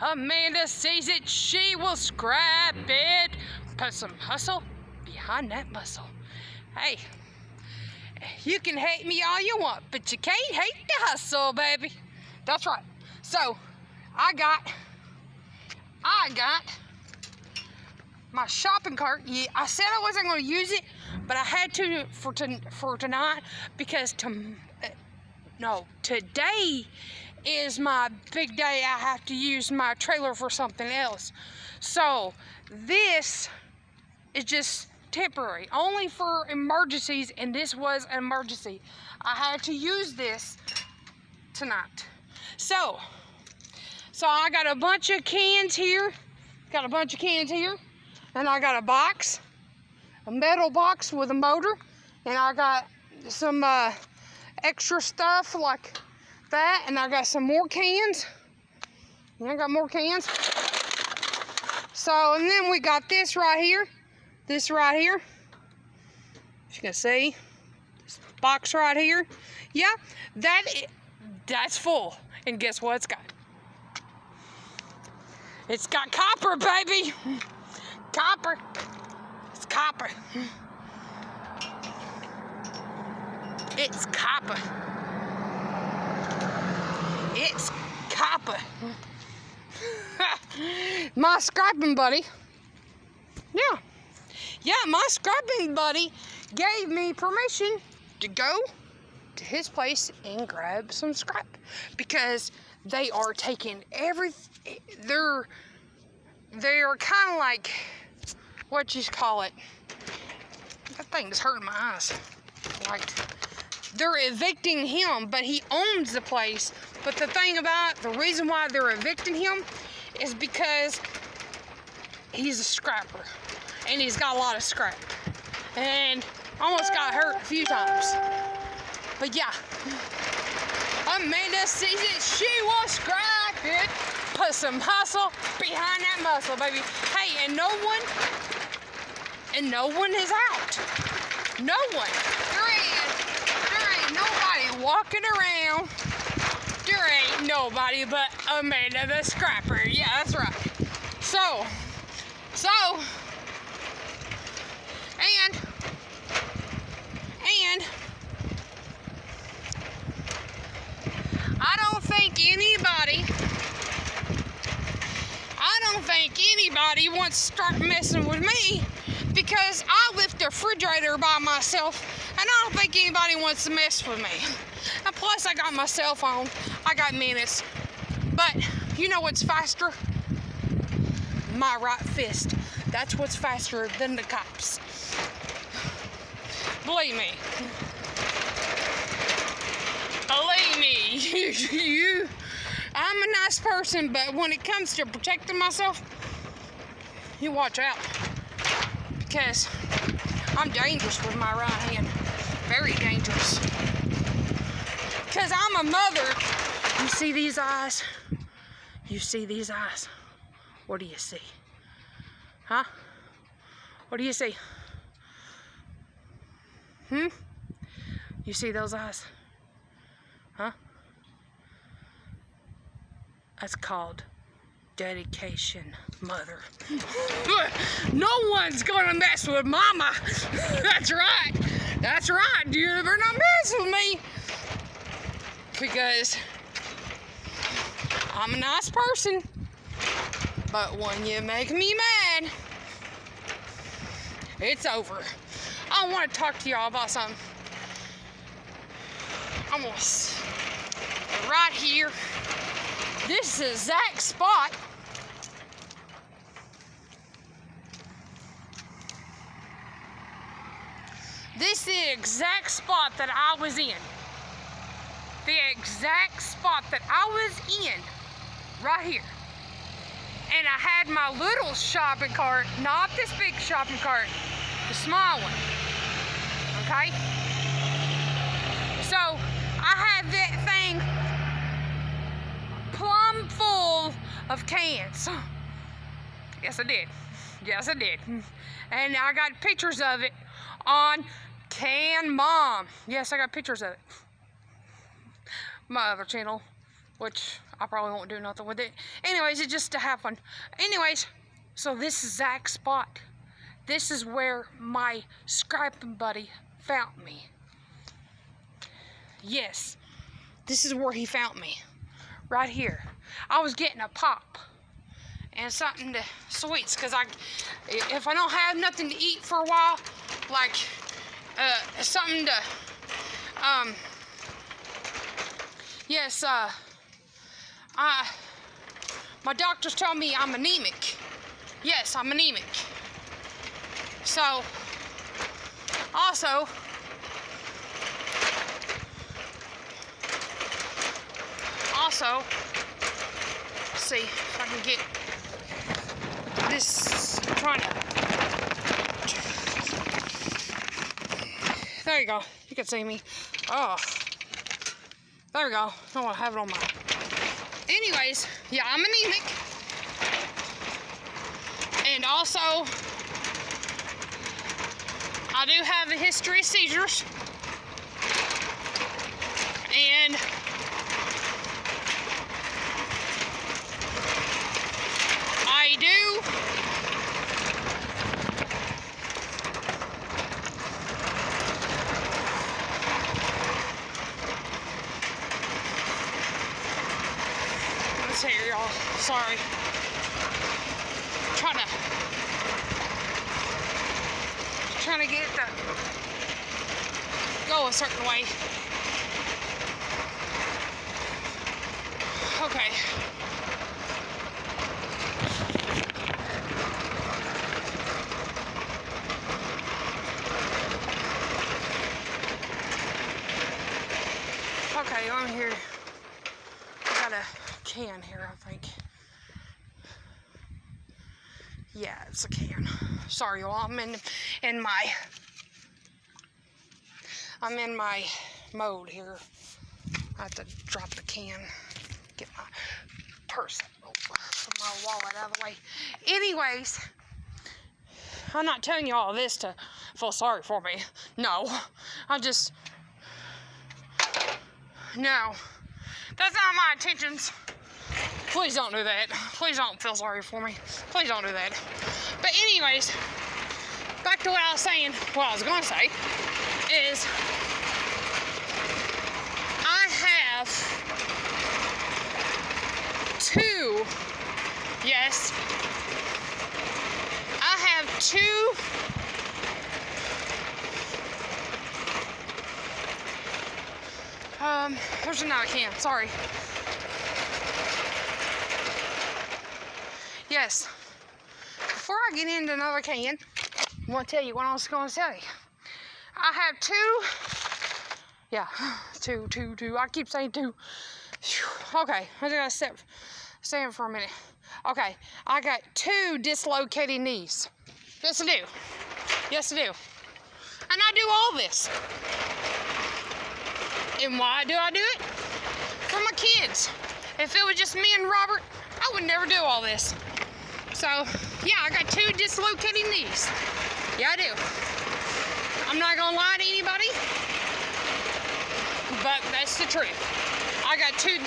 Amanda sees it, she will scrap it. Put some hustle behind that muscle. Hey, you can hate me all you want, but you can't hate the hustle, baby. That's right. So, I got my shopping cart. Yeah, I said I wasn't going to use it, but I had to for tonight because today is my big day. I have to use my trailer for something else. So this is just temporary, only for emergencies, and this was an emergency. I had to use this tonight. So I got a bunch of cans here. And I got a box, a metal box with a motor, and I got some extra stuff like that, and I got some more cans. And I got more cans. So, and then we got this right here. As you can see, this box right here. Yeah, that's full. And guess what it's got? It's got copper, baby. Copper. It's copper. It's copper. It's copper. My scrapping buddy. Yeah, my scrapping buddy gave me permission to go to his place and grab some scrap because they are taking everything. They're kind of like, what you call it? That thing is hurting my eyes. Like, they're evicting him, but he owns the place. But the thing about the reason why they're evicting him is because he's a scrapper, and he's got a lot of scrap, and almost got hurt a few times. But yeah, Amanda sees it, she will scrap it. Put some hustle behind that muscle, baby. Hey, and no one is out. No one. There ain't nobody walking around. There ain't nobody but Amanda the Scrapper. Yeah, that's right. So, and I don't think anybody wants to start messing with me because I lift the refrigerator by myself, and I don't think anybody wants to mess with me. And plus, I got my cell phone. I got minutes. But you know what's faster? My right fist. That's what's faster than the cops. Believe me. I'm a nice person, but when it comes to protecting myself, you watch out. Because I'm dangerous with my right hand. Very dangerous. Because I'm a mother. You see these eyes? What do you see? Huh? What do you see? You see those eyes? Huh? That's called dedication, mother. No one's gonna mess with mama. That's right. You better not mess with me. Because I'm a nice person. But when you make me mad, it's over. I want to talk to y'all about something. I'm gonna right here. This is the exact spot. This is the exact spot that I was in. Right here. And I had my little shopping cart, not this big shopping cart, the small one. Okay? So, I had that thing plumb full of cans. Yes, I did. And I got pictures of it on Can Mom. Yes, I got pictures of it. My other channel, which I probably won't do nothing with it. Anyways, it's just to have fun. Anyways, so this is Zach's spot. This is where my scraping buddy found me. Yes, this is where he found me. Right here. I was getting a pop and something to sweets, because if I don't have nothing to eat for a while, like something to my doctors told me I'm anemic. Yes, I'm anemic. So also let's see if I can get this. I'm trying to. There you go. You can see me. Oh, there we go. I don't want to have it on my. Anyways, yeah, I'm anemic, and also I do have a history of seizures, and I do let's see here, y'all. Sorry. Trying to get it to go a certain way. Okay. Okay, on here, I got a can here, I think. Yeah, it's a can. Sorry, y'all. I'm in my mode here. I have to drop the can, get my purse, my wallet out of the way. Anyways, I'm not telling you all this to feel sorry for me. No, no, that's not my intentions. Please don't do that. Please don't feel sorry for me. Please don't do that. But anyways, back to what I was saying. What I was going to say is I have two, yes, I have two there's another can, sorry. Yes, before I get into another can, I want to tell you what I was going to say. I have two. I keep saying two. Okay, I just gotta stand for a minute. Okay, I got two dislocated knees. Yes, I do. Yes, I do. And I do all this. And why do I do it? For my kids. If it was just me and Robert, I would never do all this. So, yeah, I got two dislocated knees. Yeah, I do. I'm not gonna lie to anybody, but that's the truth. I got two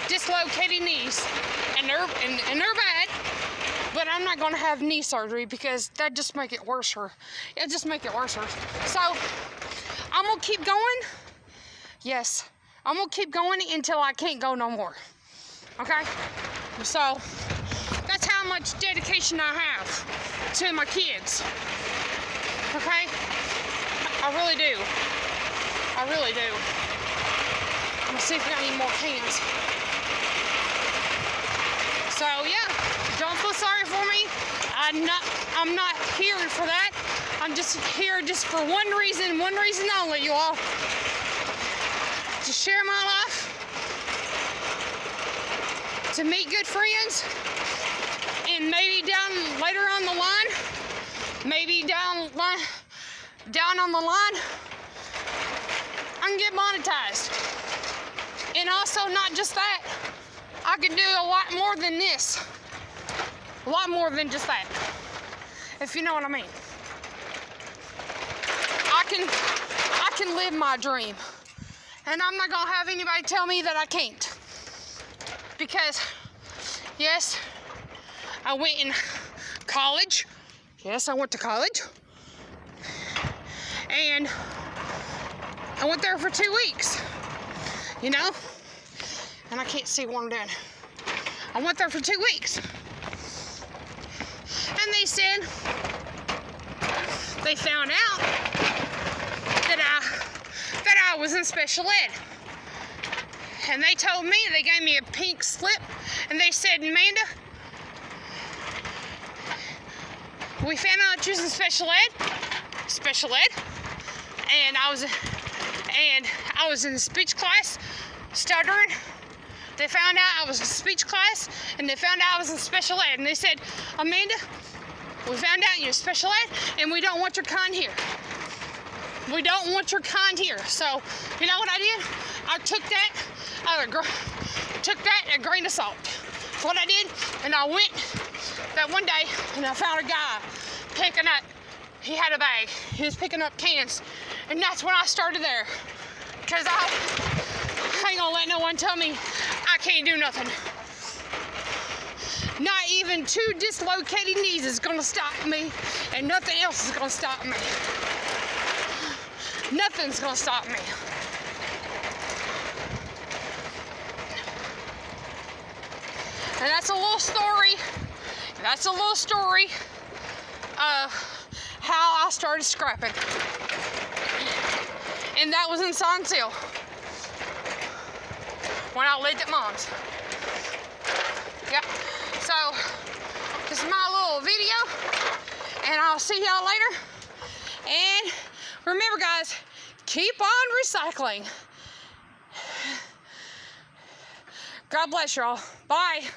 dislocated knees, and they're bad. But I'm not gonna have knee surgery because that just make it worse. It'll just make it worse. So I'm gonna keep going. Yes, I'm gonna keep going until I can't go no more. Okay? So that's how much dedication I have to my kids. Okay? I really do. I really do. I'm gonna see if we got any more cans. So yeah, don't feel sorry for me. I'm not here for that. I'm just here just for one reason only, you all. To share my life, to meet good friends, and maybe later on the line, maybe down on the line, I can get monetized. And also, not just that, I can do a lot more than this. A lot more than just that, if you know what I mean. I can live my dream. And I'm not gonna have anybody tell me that I can't. because, yes, I went in college. Yes, I went to college. And I went there for 2 weeks, you know? And I can't see what I'm doing. I went there for 2 weeks. And they said they found out that I was in special ed. And they told me, they gave me a pink slip, and they said, Amanda, we found out you was in special ed, and I was in speech class, stuttering. They found out I was in speech class, and they found out I was in special ed, and they said, Amanda, we found out you're in special ed, and we don't want your kind here. We don't want your kind here. So, you know what I did? I took that a grain of salt. That's what I did, and I went that one day, and I found a guy picking up. He had a bag. He was picking up cans, and that's when I started there. Because I ain't gonna let no one tell me I can't do nothing. Not even 2 dislocated knees is gonna stop me, and nothing else is gonna stop me. Nothing's gonna stop me. And that's a little story. That's a little story of how I started scrapping. And that was in Science Hill when I lived at Mom's. Yep. So, this is my little video, and I'll see y'all later. And remember, guys, keep on recycling. God bless y'all. Bye.